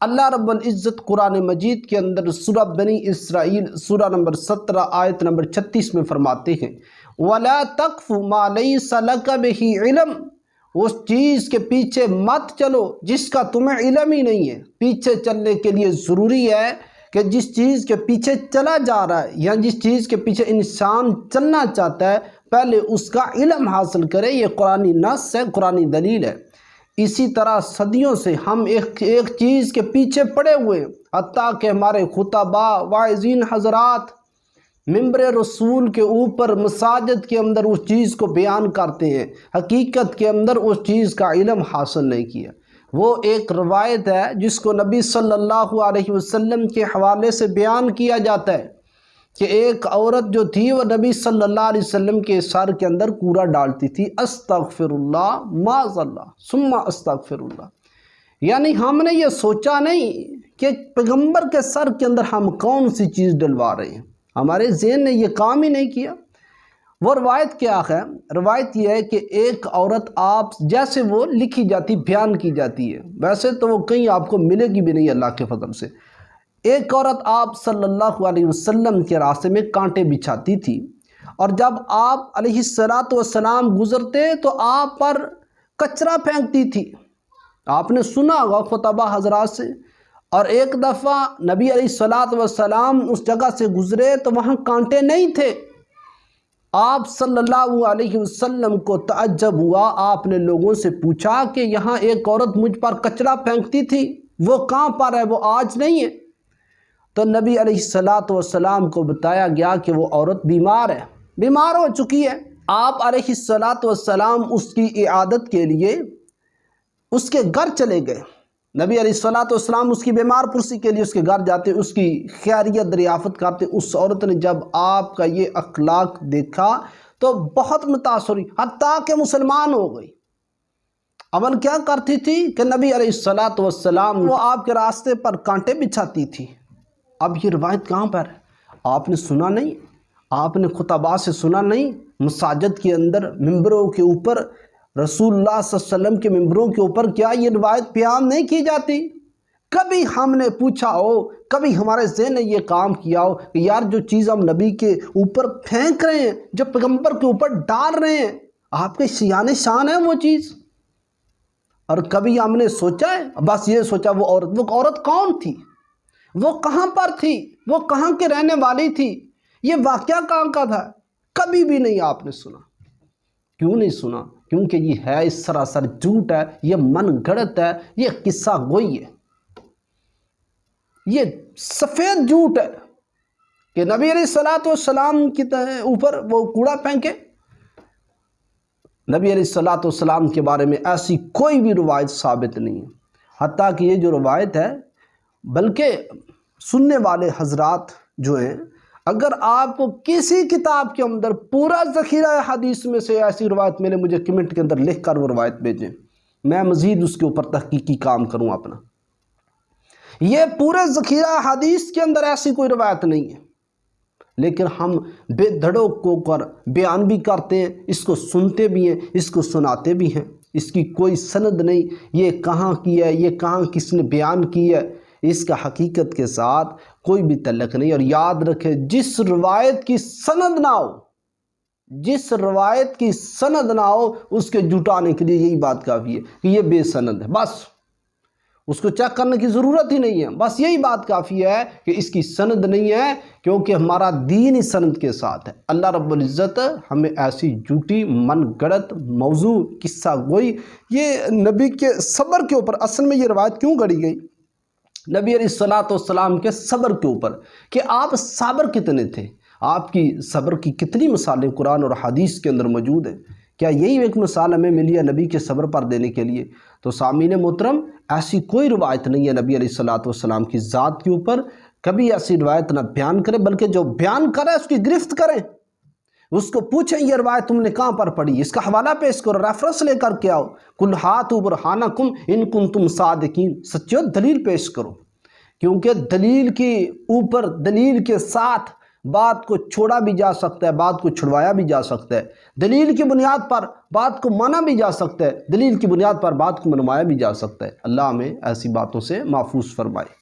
اللہ رب العزت قرآن مجید کے اندر سورہ بنی اسرائیل سورہ نمبر 17 آیت نمبر 36 میں فرماتے ہیں وَلَا تَقْفُ مَا لَيْسَ لَكَ بِهِ علم، اس چیز کے پیچھے مت چلو جس کا تمہیں علم ہی نہیں ہے۔ پیچھے چلنے کے لیے ضروری ہے کہ جس چیز کے پیچھے چلا جا رہا ہے یا جس چیز کے پیچھے انسان چلنا چاہتا ہے پہلے اس کا علم حاصل کرے۔ یہ قرآنی نص ہے، قرآنی دلیل ہے۔ اسی طرح صدیوں سے ہم ایک چیز کے پیچھے پڑے ہوئے ہیں، حتیٰ کہ ہمارے خطباء واعظین حضرات ممبر رسول کے اوپر مساجد کے اندر اس چیز کو بیان کرتے ہیں، حقیقت کے اندر اس چیز کا علم حاصل نہیں کیا۔ وہ ایک روایت ہے جس کو نبی صلی اللہ علیہ وسلم کے حوالے سے بیان کیا جاتا ہے کہ ایک عورت جو تھی وہ نبی صلی اللہ علیہ وسلم کے سر کے اندر کوڑا ڈالتی تھی، استغفر اللہ معاذ اللہ ثم استغفر اللہ۔ یعنی ہم نے یہ سوچا نہیں کہ پیغمبر کے سر کے اندر ہم کون سی چیز ڈلوا رہے ہیں، ہمارے ذہن نے یہ کام ہی نہیں کیا۔ وہ روایت کیا ہے؟ روایت یہ ہے کہ ایک عورت آپ جیسے وہ لکھی جاتی بیان کی جاتی ہے، ویسے تو وہ کہیں آپ کو ملے گی بھی نہیں اللہ کے فضل سے۔ ایک عورت آپ صلی اللہ علیہ وسلم کے راستے میں کانٹے بچھاتی تھی، اور جب آپ علیہ السلام گزرتے تو آپ پر کچرا پھینکتی تھی۔ آپ نے سنا ہوگا خطباء حضرات سے۔ اور ایک دفعہ نبی علیہ السلام اس جگہ سے گزرے تو وہاں کانٹے نہیں تھے۔ آپ صلی اللہ علیہ وسلم کو تعجب ہوا، آپ نے لوگوں سے پوچھا کہ یہاں ایک عورت مجھ پر کچرا پھینکتی تھی، وہ کہاں پر ہے؟ وہ آج نہیں ہے۔ تو نبی علیہ السلام کو بتایا گیا کہ وہ عورت بیمار ہے، بیمار ہو چکی ہے۔ آپ علیہ السلام اس کی عیادت کے لیے اس کے گھر چلے گئے۔ نبی علیہ السلام اس کی بیمار پرسی کے لیے اس کے گھر جاتے، اس کی خیریت دریافت کرتے۔ اس عورت نے جب آپ کا یہ اخلاق دیکھا تو بہت متاثر ہوئی، حتیٰ کہ مسلمان ہو گئی۔ عمل کیا کرتی تھی کہ نبی علیہ السلام وہ آپ کے راستے پر کانٹے بچھاتی تھی۔ اب یہ روایت کہاں پر ہے؟ آپ نے سنا نہیں؟ آپ نے خطباء سے سنا نہیں؟ مساجد کے اندر ممبروں کے اوپر رسول اللہ صلی اللہ علیہ وسلم کے ممبروں کے اوپر کیا یہ روایت بیان نہیں کی جاتی؟ کبھی ہم نے پوچھا ہو، کبھی ہمارے ذہن نے یہ کام کیا ہو کہ یار جو چیز ہم نبی کے اوپر پھینک رہے ہیں، جو پیغمبر کے اوپر ڈال رہے ہیں، آپ کے شیان شان ہے وہ چیز؟ اور کبھی ہم نے سوچا ہے؟ بس یہ سوچا وہ عورت کون تھی، وہ کہاں پر تھی، وہ کہاں کے رہنے والی تھی، یہ واقعہ کہاں کا تھا؟ کبھی بھی نہیں آپ نے سنا۔ کیوں نہیں سنا؟ کیونکہ یہ ہے اس سراسر جھوٹ ہے، یہ من گھڑت ہے، یہ قصہ گوئی ہے، یہ سفید جھوٹ ہے کہ نبی علیہ السلام کے اوپر وہ کوڑا پھینکے۔ نبی علیہ السلام کے بارے میں ایسی کوئی بھی روایت ثابت نہیں ہے، حتیٰ کہ یہ جو روایت ہے، بلکہ سننے والے حضرات جو ہیں، اگر آپ کو کسی کتاب کے اندر پورا ذخیرہ حدیث میں سے ایسی روایت ملے، مجھے کمنٹ کے اندر لکھ کر وہ روایت بھیجیں، میں مزید اس کے اوپر تحقیقی کام کروں اپنا۔ یہ پورے ذخیرہ حدیث کے اندر ایسی کوئی روایت نہیں ہے، لیکن ہم بے دھڑک کو کر بیان بھی کرتے ہیں، اس کو سنتے بھی ہیں، اس کو سناتے بھی ہیں۔ اس کی کوئی سند نہیں، یہ کہاں کی ہے، یہ کہاں کس نے بیان کی ہے، اس کا حقیقت کے ساتھ کوئی بھی تعلق نہیں۔ اور یاد رکھیں، جس روایت کی سند نہ ہو، جس روایت کی سند نہ ہو، اس کے جھٹانے کے لیے یہی بات کافی ہے کہ یہ بے سند ہے، بس اس کو چیک کرنے کی ضرورت ہی نہیں ہے، بس یہی بات کافی ہے کہ اس کی سند نہیں ہے، کیونکہ ہمارا دین ہی سند کے ساتھ ہے۔ اللہ رب العزت ہمیں ایسی جھوٹی من گڑت موضوع قصہ گوئی، یہ نبی کے صبر کے اوپر اصل میں یہ روایت کیوں گڑی گئی؟ نبی علیہ السلام کے صبر کے اوپر کہ آپ صابر کتنے تھے، آپ کی صبر کی کتنی مثالیں قرآن اور حدیث کے اندر موجود ہیں۔ کیا یہی ایک مثال ہمیں ملی ہے نبی کے صبر پر دینے کے لیے؟ تو سامعین محترم، ایسی کوئی روایت نہیں ہے نبی علیہ السلام کی ذات کے اوپر، کبھی ایسی روایت نہ بیان کرے، بلکہ جو بیان کرے اس کی گرفت کریں، اس کو پوچھیں یہ روایت تم نے کہاں پر پڑھی، اس کا حوالہ پیش کرو، ریفرنس لے کر کے آؤ، کل ہاتھو برہانکم ان کنتم صادقین، سچی دلیل پیش کرو، کیونکہ دلیل کے اوپر دلیل کے ساتھ بات کو چھوڑا بھی جا سکتا ہے، بات کو چھڑوایا بھی جا سکتا ہے، دلیل کی بنیاد پر بات کو مانا بھی جا سکتا ہے، دلیل کی بنیاد پر بات کو منوایا بھی جا سکتا ہے۔ اللہ ہمیں ایسی باتوں سے محفوظ فرمائے۔